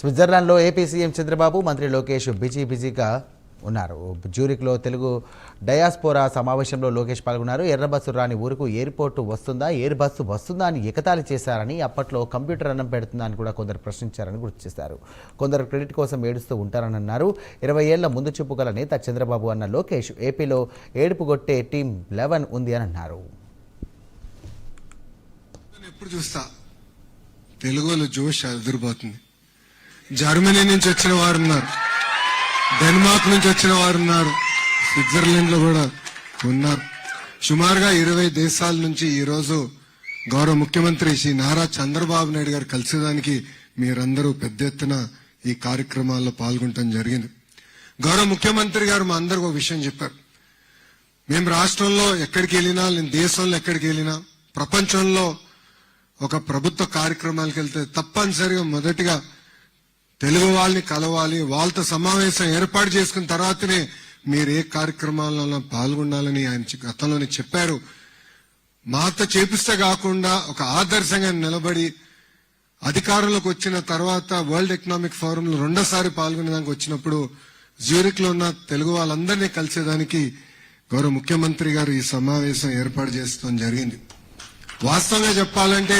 స్విట్జర్లాండ్లో AP CM Chandrababu, మంత్రి లోకేష్ బిజీగా ఉన్నారు. జ్యూరిక్లో తెలుగు డయాస్పోరా సమావేశంలో లోకేష్ పాల్గొన్నారు. ఎర్ర బస్సు రాని ఊరుకు ఎయిర్పోర్టు వస్తుందా, ఎయిర్ బస్సు వస్తుందా అని ఎగతాళి చేశారని, అప్పట్లో కంప్యూటర్ అన్నం పెడుతుందా అని కూడా కొందరు ప్రశ్నించారని గుర్తు చేశారు. కొందరు క్రెడిట్ కోసం ఏడుస్తూ ఉంటారని అన్నారు. 20 ఏళ్ల ముందు చూపు గల నేత చంద్రబాబు అన్న లోకేష్ ఏపీలో ఏడుపు కొట్టే టీం 11 ఉంది అని అన్నారు. ఎప్పుడు చూస్తా తెలుగులో జోష్ ఎదురుపోతుంది. జర్మనీ నుంచి వచ్చిన వారు ఉన్నారు, డెన్మార్క్ నుంచి వచ్చిన వారు ఉన్నారు, స్విట్జర్లాండ్ లో కూడా ఉన్నారు. సుమారుగా 20 దేశాల నుంచి ఈ రోజు గౌరవ ముఖ్యమంత్రి శ్రీ నారా చంద్రబాబు నాయుడు గారు కలిసేదానికి మీరందరూ పెద్ద ఎత్తున ఈ కార్యక్రమాల్లో పాల్గొనడం జరిగింది. గౌరవ ముఖ్యమంత్రి గారు మా అందరికి ఒక విషయం చెప్పారు. మేము రాష్ట్రంలో ఎక్కడికి వెళ్ళినా, నేను దేశంలో ఎక్కడికి వెళ్ళినా, ప్రపంచంలో ఒక ప్రభుత్వ కార్యక్రమాలకు వెళ్తే తప్పనిసరిగా మొదటిగా తెలుగు వాళ్ళని కలవాలి, వాళ్ళతో సమావేశం ఏర్పాటు చేసుకున్న తర్వాతనే మీరు ఏ కార్యక్రమాలలో పాల్గొనాలని ఆయన గతంలోనే చెప్పారు. మాతో చేపిస్తే కాకుండా ఒక ఆదర్శంగా నిలబడి అధికారంలోకి వచ్చిన తర్వాత వరల్డ్ ఎకనామిక్ ఫోరంలో రెండోసారి పాల్గొనేదానికి వచ్చినప్పుడు జ్యూరిక్ లో ఉన్న తెలుగు వాళ్ళందరినీ కలిసేదానికి గౌరవ ముఖ్యమంత్రి గారు ఈ సమావేశం ఏర్పాటు చేస్తాం జరిగింది. వాస్తవంగా చెప్పాలంటే